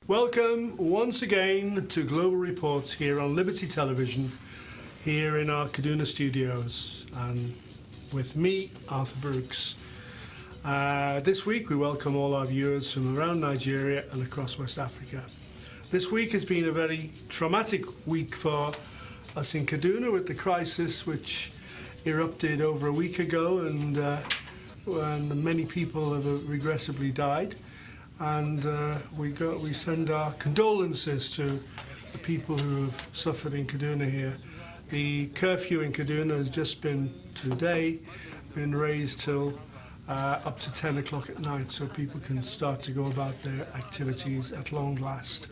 Welcome once again to Global Reports here on Liberty Television, here in our Kaduna Studios, and with me, Arthur Brooks. This week we welcome all our viewers from around Nigeria and across West Africa. This week has been a very traumatic week for us in Kaduna with the crisis which erupted over a week ago, and many people have regrettably died. And we send our condolences to the people who have suffered in Kaduna here. The curfew in Kaduna has just been today been raised till up to 10 o'clock at night, so people can start to go about their activities at long last.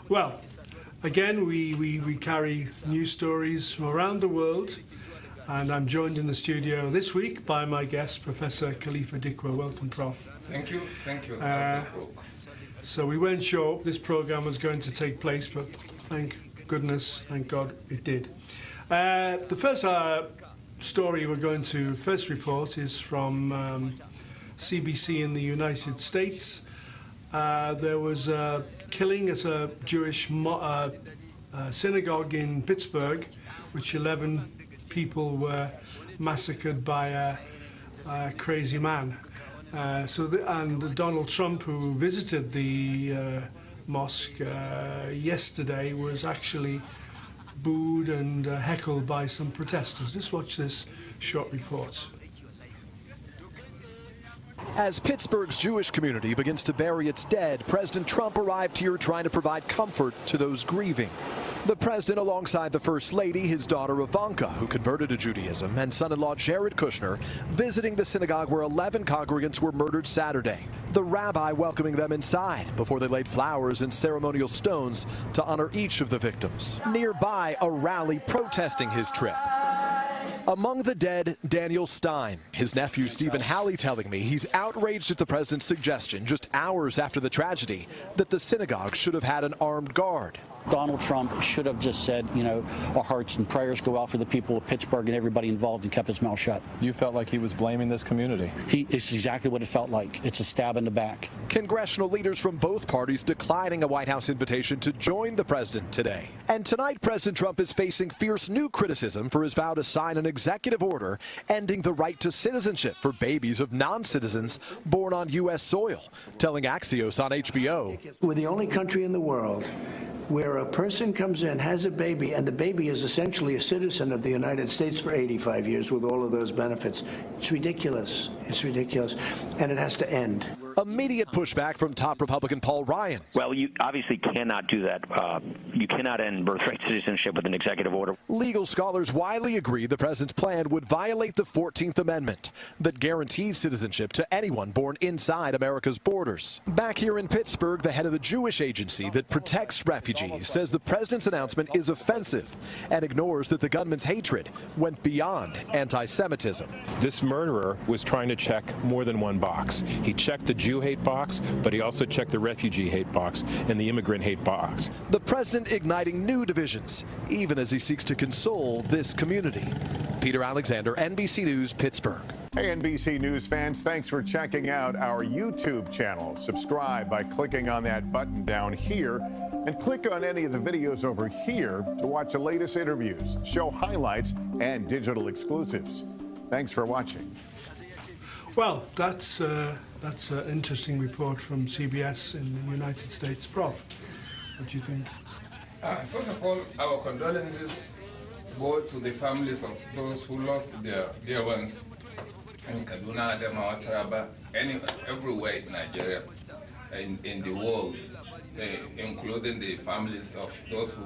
Well, again, we carry news stories from around the world, and I'm joined in the studio this week by my guest, Professor Khalifa Dikwa. Welcome, Prof. Thank you. So we weren't sure this program was going to take place, but thank goodness, thank God it did. The first story we're going to first report is from CBC in the United States. There was a killing at a Jewish synagogue in Pittsburgh, which 11 people were massacred by a crazy man. And Donald Trump, who visited the mosque yesterday, was actually booed and heckled by some protesters. Let's watch this short report. As Pittsburgh's Jewish community begins to bury its dead, President Trump arrived here trying to provide comfort to those grieving. The president, alongside the First Lady, his daughter Ivanka, who converted to Judaism, and son-in-law Jared Kushner, visiting the synagogue where 11 congregants were murdered Saturday. The rabbi welcoming them inside before they laid flowers and ceremonial stones to honor each of the victims. Nearby, a rally protesting his trip. Among the dead, Daniel Stein. His nephew, Stephen Halley, telling me he's outraged at the president's suggestion just hours after the tragedy that the synagogue should have had an armed guard. Donald Trump should have just said, you know, our hearts and prayers go out for the people of Pittsburgh and everybody involved, and kept his mouth shut. You felt like he was blaming this community? It's exactly what it felt like. It's a stab in the back. Congressional leaders from both parties declining a White House invitation to join the president today. And tonight, President Trump is facing fierce new criticism for his vow to sign an executive order ending the right to citizenship for babies of non-citizens born on U.S. soil, telling Axios on HBO. We're the only country in the world where a person comes in, has a baby, and the baby is essentially a citizen of the United States for 85 years with all of those benefits. It's ridiculous. It's ridiculous. And it has to end. Immediate pushback from top Republican Paul Ryan. Well, you obviously cannot do that. You cannot end birthright citizenship with an executive order. Legal scholars widely agree the president's plan would violate the 14th Amendment that guarantees citizenship to anyone born inside America's borders. Back here in Pittsburgh, the head of the Jewish agency that protects refugees says the president's announcement is offensive and ignores that the gunman's hatred went beyond anti-Semitism. This murderer was trying to check more than one box. He checked the Jew hate box, but he also checked the refugee hate box and the immigrant hate box. The president igniting new divisions, even as he seeks to console this community. Peter Alexander, NBC News, Pittsburgh. Hey, NBC News fans, thanks for checking out our YouTube channel. Subscribe by clicking on that button down here, and click on any of the videos over here to watch the latest interviews, show highlights, and digital exclusives. Thanks for watching. Well, that's an interesting report from CBS in the United States. Prof, what do you think? First of all, our condolences go to the families of those who lost their dear ones in Kaduna, Adamawa, Taraba, everywhere in Nigeria, in the world, including the families of those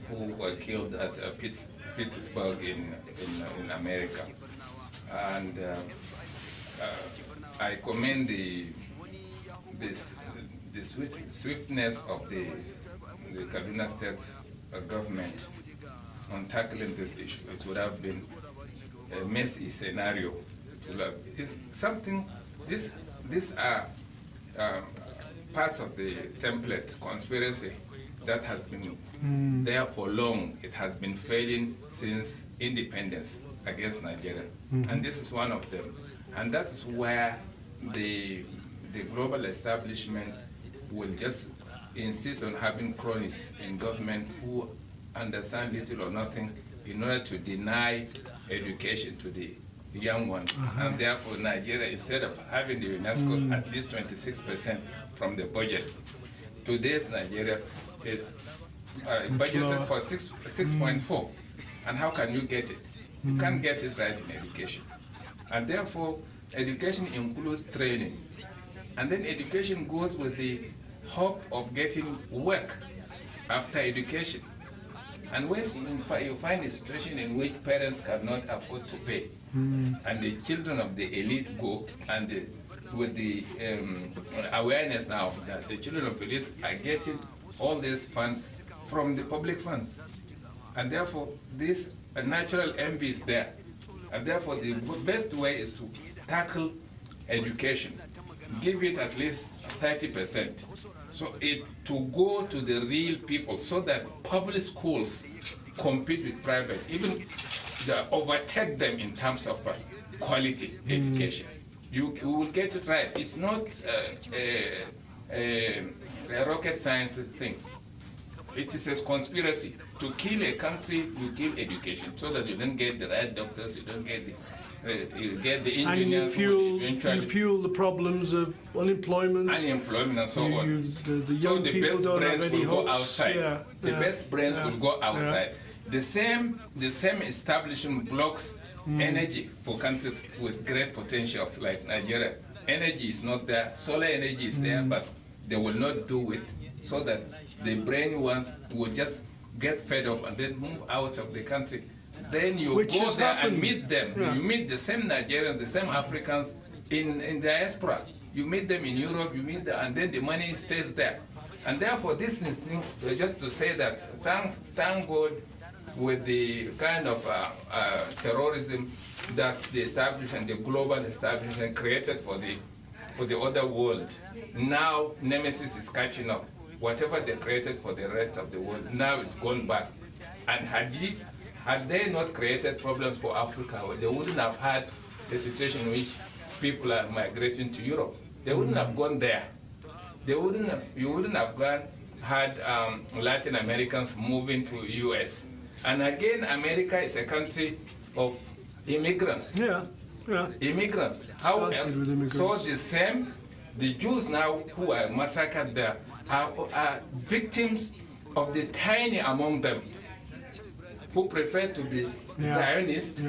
who were killed at Pittsburgh in America. And I commend the swiftness of the Kaduna State government on tackling this issue. It would have been a messy scenario. It's something. These are parts of the template conspiracy that has been there for long. It has been failing since independence against Nigeria, and this is one of them. And that's where the global establishment will just insist on having cronies in government who understand little or nothing in order to deny education to the young ones. And therefore, Nigeria, instead of having the UNESCO's at least 26% from the budget, today's Nigeria is budgeted for 6.4. And how can you get it? You can't get it right in education. And therefore, education includes training. And then education goes with the hope of getting work after education. And when you find a situation in which parents cannot afford to pay, and the children of the elite go, and with the awareness now that the children of the elite are getting all these funds from the public funds, and therefore this natural envy is there, and therefore the best way is to tackle education, give it at least 30%. So to go to the real people, so that public schools compete with private, even overtake them in terms of quality education. You will get it right. It's not a rocket science thing. It is a conspiracy. To kill a country, you kill education, so that you don't get the right doctors, you don't get the engineers. And you fuel the problems of unemployment. And so on. The young people best don't brains have any will go hopes. outside. The best brains will go outside. The same establishment blocks energy for countries with great potentials like Nigeria. Energy is not there. Solar energy is there, but they will not do it, so that the brain ones will just get fed up and then move out of the country. Then you go there and meet them. You meet the same Nigerians, the same Africans in diaspora. You meet them in Europe, you meet them, and then the money stays there. And therefore, this instinct, just to say that, thank God, with the kind of terrorism that the establishment, the global establishment created for the other world, now Nemesis is catching up. Whatever they created for the rest of the world, now it's gone back. And had they not created problems for Africa, they wouldn't have had the situation in which people are migrating to Europe. They wouldn't have gone there. You wouldn't have had Latin Americans moving to US. And again, America is a country of immigrants. Immigrants. How else? So the Jews now who are massacred there are victims of the tiny among them, who prefer to be Zionist,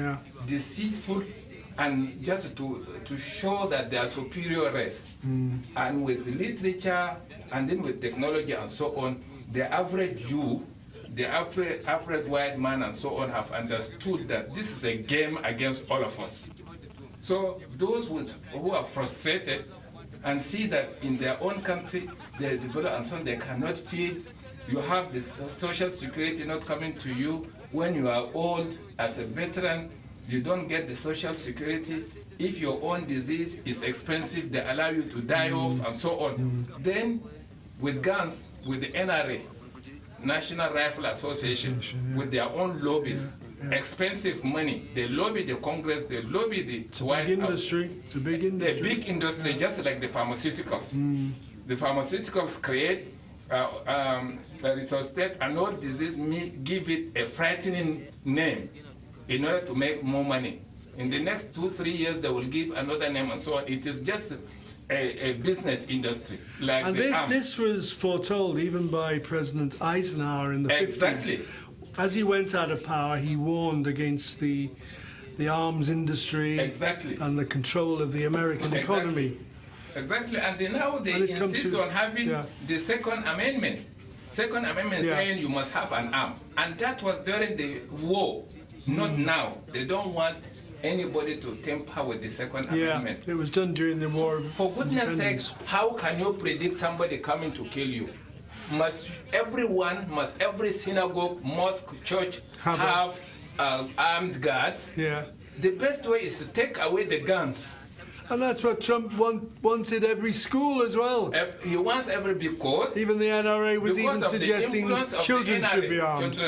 deceitful, and just to show that they are superior race. And with literature and then with technology and so on, the average Jew, the average white man and so on have understood that this is a game against all of us. So those who are frustrated and see that in their own country they develop and so on, they cannot feed, you have this social security not coming to you. When you are old, as a veteran, you don't get the social security. If your own disease is expensive, they allow you to die off and so on. Then with guns, with the NRA, National Rifle Association, with their own lobbies, expensive money, they lobby the Congress, they lobby the White House. It's a big industry. A big industry, just like the pharmaceuticals. The pharmaceuticals create resuscitate an old disease, give it a frightening name in order to make more money. In the next 2-3 years, they will give another name and so on. It is just a business industry. Like and this was foretold even by President Eisenhower in the 50s. Exactly. As he went out of power, he warned against the arms industry and the control of the American economy. Exactly, and now they insist on having the Second Amendment. Second Amendment saying you must have an arm. And that was during the war, not now. They don't want anybody to tamper with the Second Amendment. It was done during the war. For goodness sake, how can you predict somebody coming to kill you? Must every synagogue, mosque, church have armed guards? The best way is to take away the guns. And that's what Trump wanted every school as well. He wants every, because even the NRA was even suggesting children should be armed.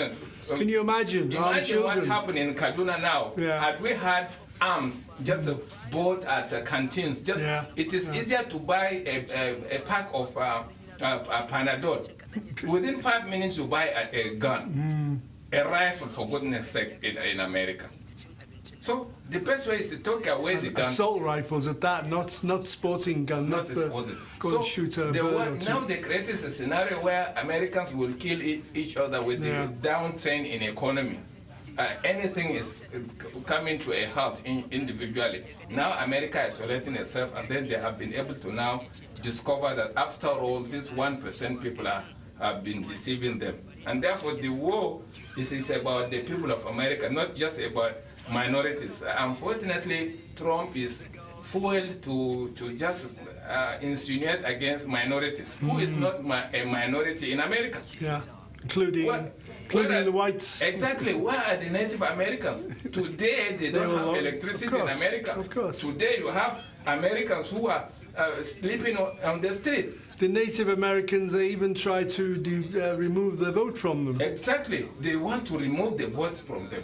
Can you imagine? Imagine what happened in Kaduna now. Had we had arms just bought at canteens, it is easier to buy a pack of Panadol. Within 5 minutes, you buy a gun, a rifle, for goodness sake, in America. So the best way is to take away the guns. Assault rifles at that, not sporting guns. Not sporting. So shoot a bird or two. now they created a scenario where Americans will kill each other with the downturn in economy. Anything is coming to a halt individually. Now America is isolating itself, and then they have been able to now discover that after all, these 1% people have been deceiving them. And therefore the war is about the people of America, not just about minorities. Unfortunately, Trump is foiled to just insinuate against minorities, who is not a minority in America. Yeah, including the whites. Exactly. Where are the Native Americans? Today, they don't have electricity in America. Of course. Today, you have Americans who are sleeping on the streets. The Native Americans, they even try to remove the vote from them. Exactly. They want to remove the votes from them.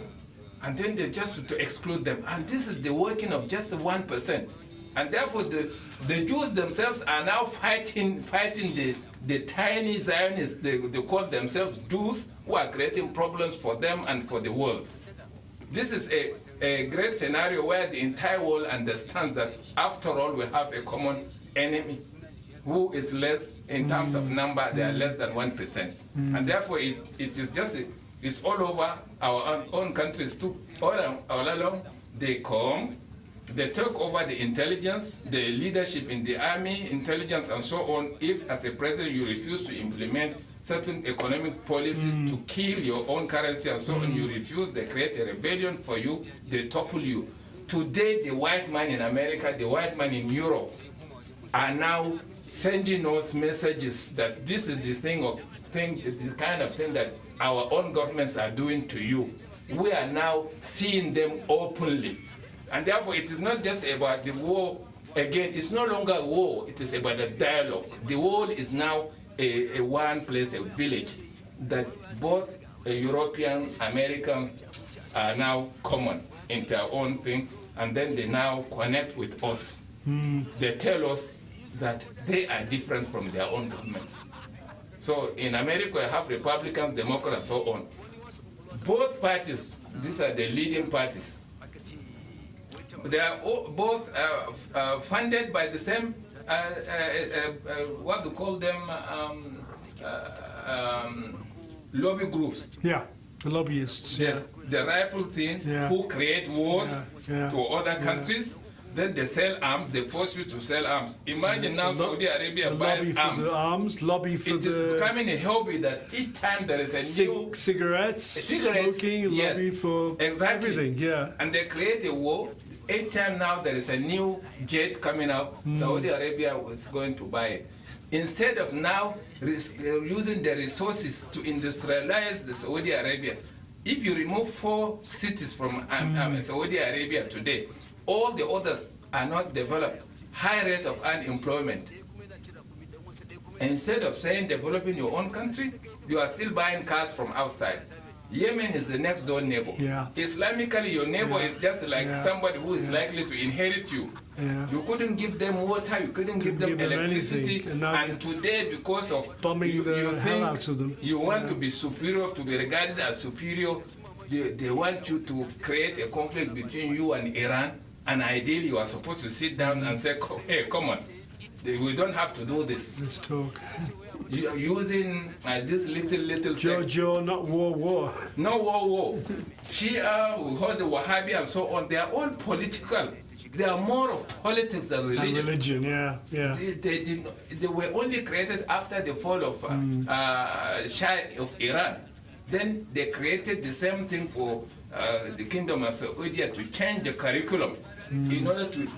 And then they just to exclude them. And this is the working of just 1%. And therefore, the Jews themselves are now fighting the tiny Zionists. They call themselves Jews, who are creating problems for them and for the world. This is a great scenario where the entire world understands that, after all, we have a common enemy who is less in terms of number. They are less than 1%. And therefore, it is just... It's all over our own countries too. All along, they come, they take over the intelligence, the leadership in the army, intelligence, and so on. If, as a president, you refuse to implement certain economic policies to kill your own currency and so on, you refuse, they create a rebellion for you, they topple you. Today, the white man in America, the white man in Europe, are now sending us messages that this is the kind of thing that our own governments are doing to you. We are now seeing them openly. And therefore, it is not just about the war. Again, it's no longer a war. It is about a dialogue. The world is now a one place, a village, that both European, American are now common in their own thing. And then they now connect with us. They tell us that they are different from their own governments. So in America, you have Republicans, Democrats, and so on. Both parties, these are the leading parties. They are both funded by the same, what do you call them, lobby groups. Yeah, the lobbyists. Yes, the rifle thing, who create wars to other countries. Then they sell arms, they force you to sell arms. Imagine now Saudi Arabia buys arms. Lobby for it is becoming a hobby that each time there is a new... Cigarettes, smoking, lobby for everything, And they create a war. Each time now there is a new jet coming up, Saudi Arabia was going to buy it. Instead of now using the resources to industrialize the Saudi Arabia, if you remove 4 cities from Saudi Arabia today, all the others are not developed. High rate of unemployment. Instead of saying developing your own country, you are still buying cars from outside. Yemen is the next door neighbor. Islamically, your neighbor is just like somebody who is likely to inherit you. You couldn't give them water, you couldn't give them electricity, and today, because of bombing the hell out of them. You want to be superior, to be regarded as superior, they want you to create a conflict between you and Iran, and ideally you are supposed to sit down and say, hey, come on, we don't have to do this. Let's talk. You're using this little Jojo, not war. No war. Shia, we heard the Wahhabi and so on, they are all political. They are more of politics than religion. And religion, yeah. They were only created after the fall of Shah of Iran. Then they created the same thing for the Kingdom of Saudi to change the curriculum in order to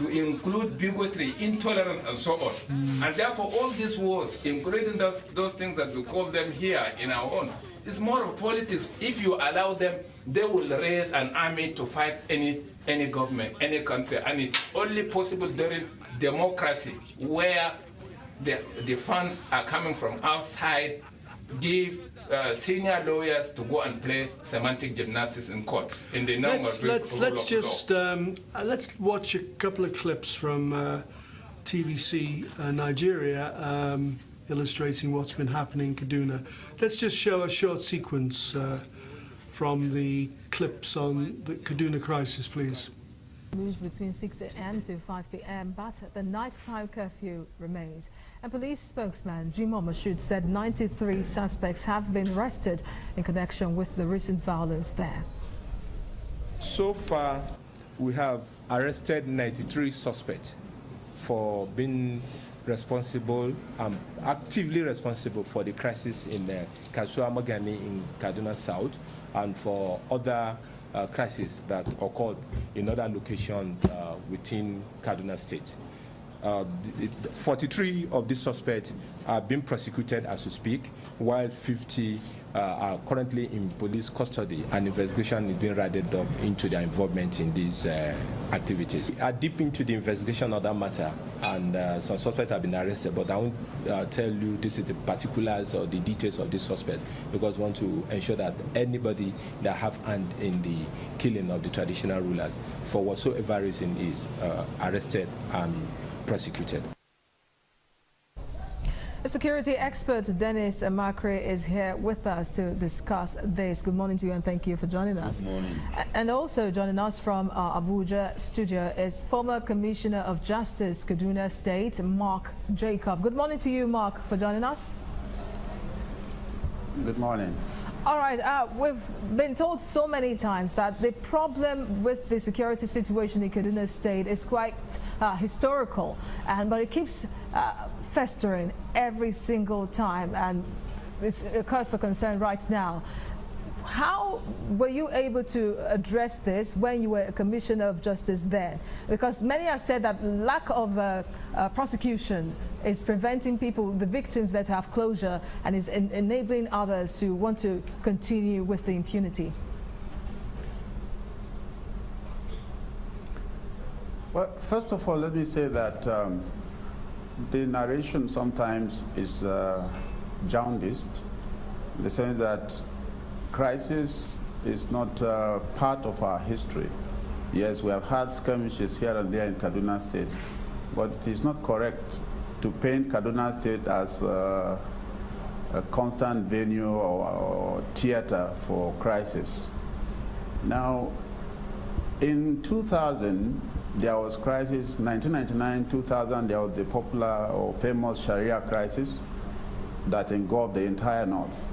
include bigotry, intolerance, and so on. And therefore, all these wars, including those things that we call them here in our own, is more of politics. If you allow them, they will raise an army to fight any government, any country. And it's only possible during democracy, where the funds are coming from outside, give senior lawyers to go and play semantic gymnastics in courts in the normal let's watch a couple of clips from TVC Nigeria. illustrating what's been happening in Kaduna. Let's just show a short sequence from the clips on the Kaduna crisis, please. Moves between 6 a.m. to 5 p.m., but the nighttime curfew remains. And police spokesman Jimoh Moshood said 93 suspects have been arrested in connection with the recent violence there. So far, we have arrested 93 suspects for being responsible, actively responsible for the crisis in Kasua Magani in Kaduna South and for other crises that occurred in other locations within Kaduna State. 43 of these suspects are being prosecuted as we speak, while 50 are currently in police custody. An investigation is being rounded up into their involvement in these activities. We are deep into the investigation of that matter, and some suspects have been arrested, but I won't tell you this is the particulars or the details of this suspect, because we want to ensure that anybody that have hand in the killing of the traditional rulers, for whatsoever reason, is arrested and prosecuted. The security expert Dennis Amakre is here with us to discuss this. Good morning to you and thank you for joining us. Good morning. And also joining us from our Abuja studio is former Commissioner of Justice, Kaduna State, Mark Jacob. Good morning to you, Mark, for joining us. Good morning. All right, we've been told so many times that the problem with the security situation in Kaduna State is quite historical, but it keeps festering every single time, and it's a cause for concern right now. How were you able to address this when you were a Commissioner of Justice then? Because many have said that lack of prosecution is preventing people, the victims, that have closure, and is enabling others to want to continue with the impunity. Well, first of all, let me say that the narration sometimes is jaundiced, in the sense that crisis is not part of our history. Yes, we have had skirmishes here and there in Kaduna State, but it is not correct to paint Kaduna State as a constant venue or theater for crisis. Now, in 2000, there was crisis. 1999, 2000, there was the popular or famous Sharia crisis that engulfed the entire North.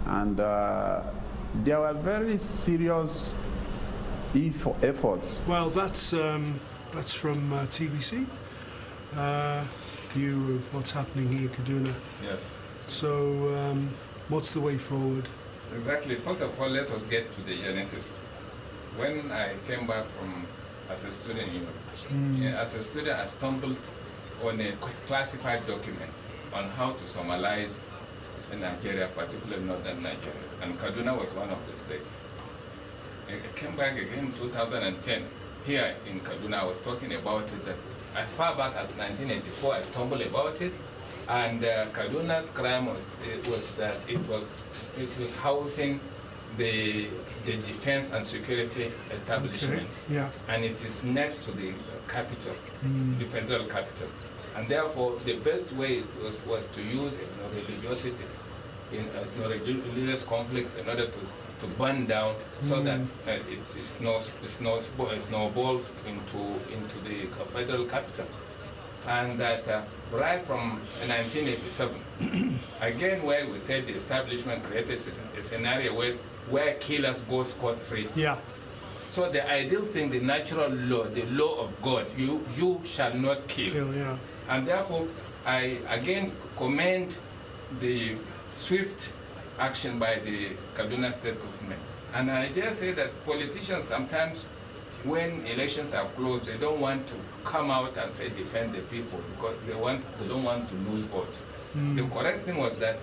And there were very serious efforts. Well, that's from TBC. View of what's happening here in Kaduna. Yes. So, what's the way forward? Exactly. First of all, let us get to the genesis. When I came back as a student, as a student, I stumbled on a classified document on how to Somalize in Nigeria, particularly northern Nigeria, and Kaduna was one of the states. I came back again in 2010. Here in Kaduna, I was talking about it, that as far back as 1984, I stumbled about it, and Kaduna's crime was that it was housing the defense and security establishments, and it is next to the capital, the federal capital. And therefore, the best way was to use religiosity, religious conflicts in order to burn down, so that it snowballs into the federal capital. And that right from 1987, again, where we said the establishment created a scenario where killers go scot-free. Yeah. So the ideal thing, the natural law, the law of God, you shall not kill. Yeah. And therefore, I again commend the swift action by the Kaduna State government. And I dare say that politicians sometimes, when elections are closed, they don't want to come out and say defend the people, because they don't want to lose votes. The correct thing was that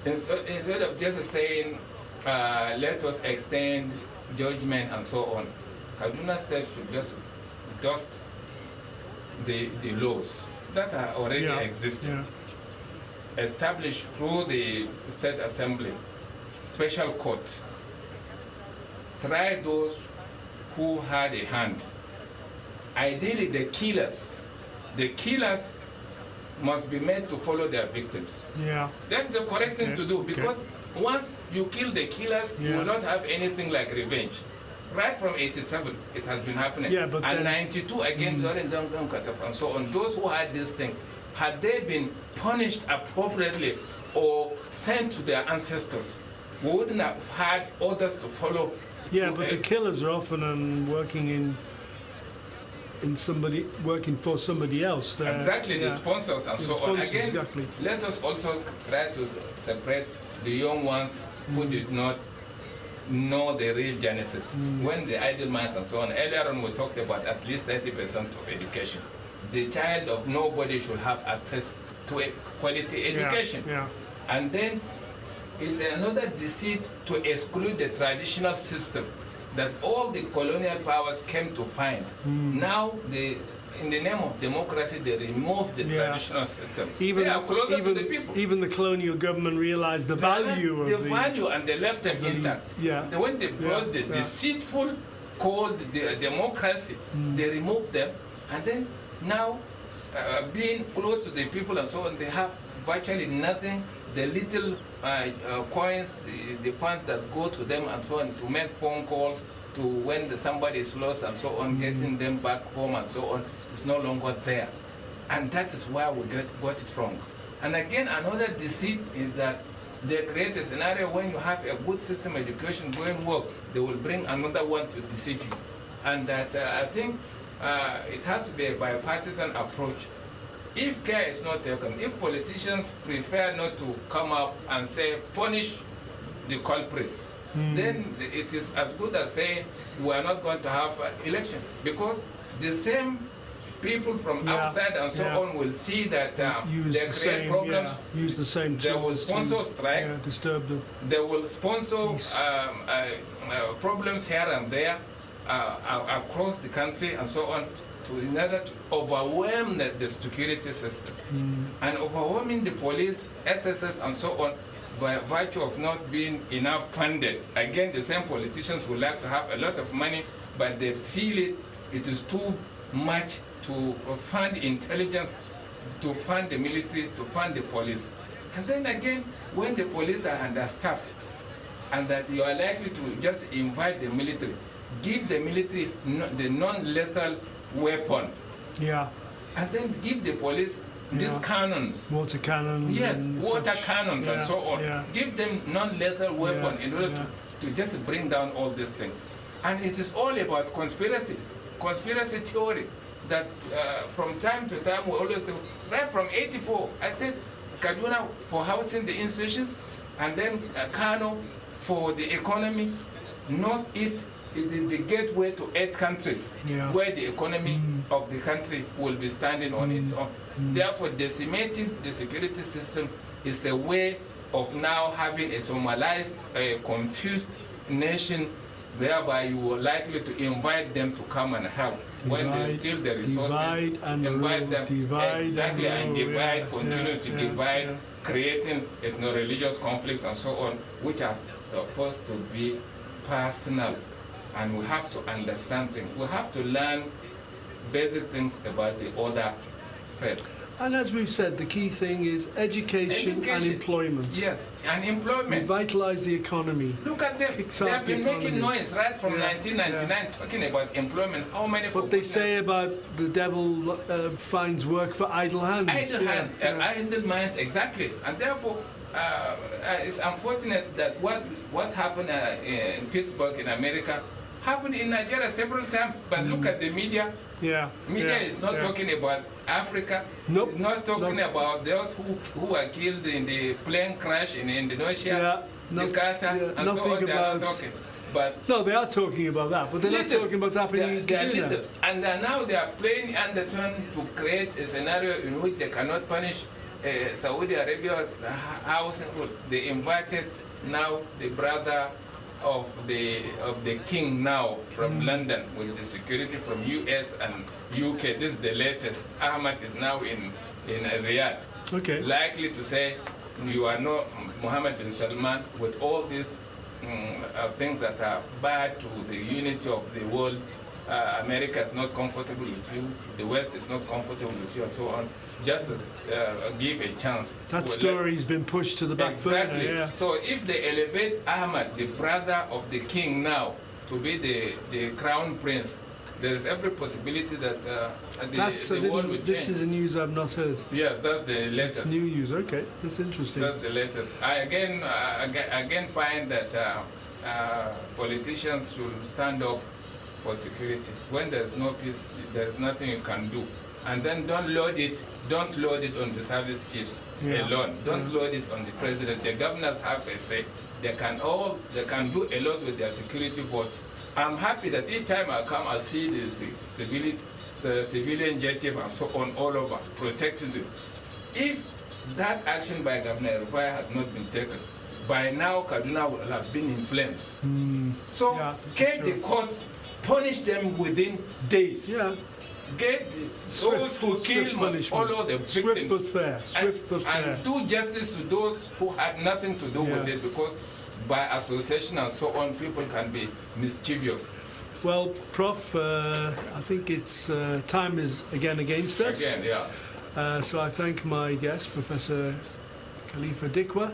instead of just saying let us extend judgment and so on, Kaduna State should just dust the laws that are already existing. Established through the State Assembly, special court, try those who had a hand. Ideally, the killers must be made to follow their victims. Yeah. That's the correct thing to do, because once you kill the killers, you will not have anything like revenge. Right from 87, it has been happening. Yeah, but and then, 92 again during Dong Kataf and so on. Those who had this thing, had they been punished appropriately or sent to their ancestors, we wouldn't have had others to follow. Yeah, but the killers are often working working for somebody else. Exactly, the sponsors and so on. Again, exactly. let us also try to separate the young ones who did not know the real genesis. When the idle minds and so on, earlier on we talked about at least 30% of education. The child of nobody should have access to a quality education. Yeah. And then is another deceit to exclude the traditional system that all the colonial powers came to find. Now, in the name of democracy, they removed the traditional system. They are closer to the people. Even the colonial government realized the value of the value, and they left them intact. Yeah. When they brought the deceitful called the democracy, they removed them, and then now, being close to the people and so on, they have virtually nothing. The little coins, the funds that go to them and so on to make phone calls, to when somebody is lost and so on, getting them back home and so on, is no longer there. And that is why we got it wrong. And again, another deceit is that they create a scenario when you have a good system education going well, they will bring another one to deceive you. And that I think it has to be a bipartisan approach. If care is not taken, if politicians prefer not to come up and say, punish the culprits, then it is as good as saying we are not going to have an election, because the same people from outside and so on will see that they create problems. Use the same they will sponsor strikes. Disturb them. They will sponsor problems here and there across the country and so on, in order to overwhelm the security system. And overwhelming the police, SSS and so on, by virtue of not being enough funded. Again, the same politicians would like to have a lot of money, but they feel it is too much to fund intelligence, to fund the military, to fund the police. And then again, when the police are understaffed, and that you are likely to just invite the military, give the military the non-lethal weapon. Yeah. And then give the police these cannons. Water cannons. Yes, and water such. cannons and so on. Yeah. Give them non-lethal weapon in order to just bring down all these things. And it is all about conspiracy theory, that from time to time we always do. Right from 84, I said Kaduna for housing the institutions, and then Kano for the economy. Northeast is the gateway to 8 countries, where the economy of the country will be standing on its own. Therefore, decimating the security system is a way of now having a Somalized, confused nation, thereby you are likely to invite them to come and help when they steal the resources, invite them, exactly, and divide, continue to divide, creating ethno-religious conflicts and so on, which are supposed to be personal. And we have to understand things. We have to learn basic things about the other faith. And as we've said, the key thing is education and employment. Yes, and employment. Revitalize the economy. Look at them. They have been making noise right from 1999 talking about employment. How many? What they say about the devil finds work for idle hands. Idle hands, idle minds, exactly. And therefore, it's unfortunate that what happened in Pittsburgh in America happened in Nigeria several times. But look at the media. Media is not talking about Africa. Not talking about those who were killed in the plane crash in Indonesia, Jakarta, and so on. They are not talking. But no, they are talking about that, but they're not talking about what's happening in Kaduna. And now they are playing undertone to create a scenario in which they cannot punish Saudi Arabia's housing rule. They invited now the brother of the king now from London, with the security from US and UK. This is the latest. Ahmad is now in Riyadh. Okay. Likely to say, you are not Mohammed bin Salman, with all these things that are bad to the unity of the world. America is not comfortable with you, the West is not comfortable with you, and so on. Just give a chance. That story's been pushed to the back burner. Yeah. So if they elevate Ahmad, the brother of the king now, to be the crown prince, there's every possibility that the world will change. This is a news I've not heard. Yes, that's the latest. It's new news. Okay, that's interesting. That's the latest. I again find that politicians should stand up for security. When there's no peace, there's nothing you can do. And then don't load it on the service chiefs alone. Don't load it on the president. The governors have a say. They can do a lot with their security boards. I'm happy that each time I come, I see the civilian jet chief and so on all over protecting this. If that action by Governor Rufai had not been taken, by now Kaduna would have been in flames. So get the courts, punish them within days. Yeah. Get those who kill must follow the victims. Swift but fair. Swift but fair. And do justice to those who had nothing to do with it, because by association and so on, people can be mischievous. Well, Prof, I think it's time is again against us. Again, yeah. So I thank my guest, Professor Khalifa Dikwa.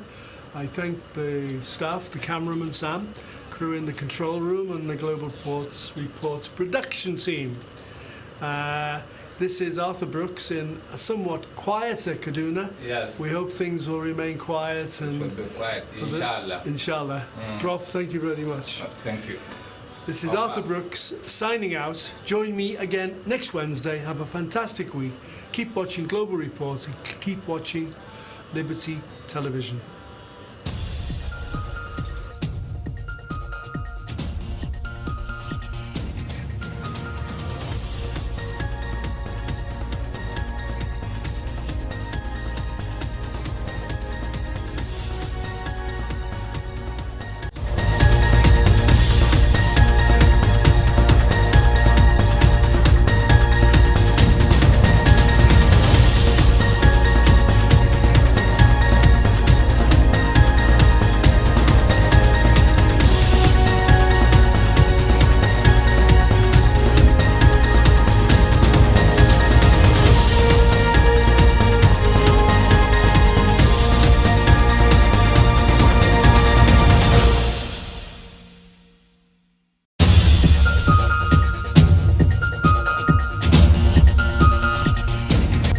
I thank the staff, the cameraman Sam, crew in the control room, and the Global Reports production team. This is Arthur Brooks in a somewhat quieter Kaduna. Yes. We hope things will remain quiet. And will be quiet, inshallah. Inshallah. Prof, thank you very much. Thank you. This is Arthur Brooks signing out. Join me again next Wednesday. Have a fantastic week. Keep watching Global Reports and keep watching Liberty Television.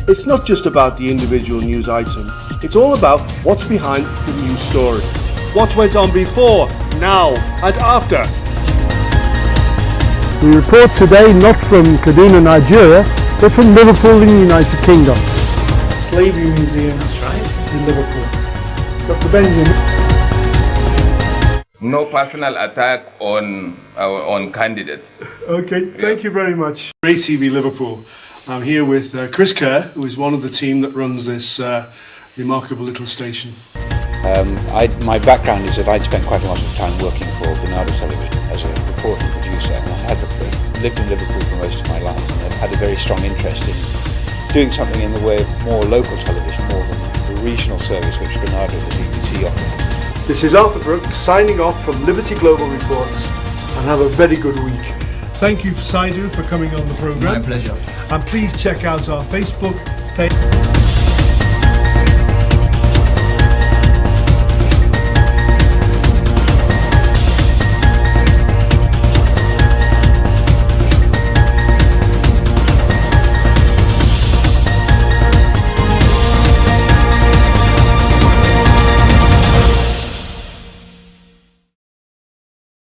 It's not just about the individual news item, it's all about what's behind the news story. What went on before, now and after. We report today not from Kaduna, Nigeria, but from Liverpool in the United Kingdom. Slavery Museum, that's right, in Liverpool. Dr. Benjamin. No personal attack on candidates. Okay, thank you very much. Ray TV Liverpool. I'm here with Chris Kerr, who is one of the team that runs this remarkable little station. My background is that I'd spent quite a lot of time working for Bernardo Television as a reporter and producer, and I had lived in Liverpool for most of my life, and I've had a very strong interest in doing something in the way of more local television, more than the regional service which Bernardo and the BBC offer. This is Arthur Brooks signing off from Liberty Global Reports, and have a very good week. Thank you, Saidu, for coming on the programme. My pleasure. And please check out our Facebook page.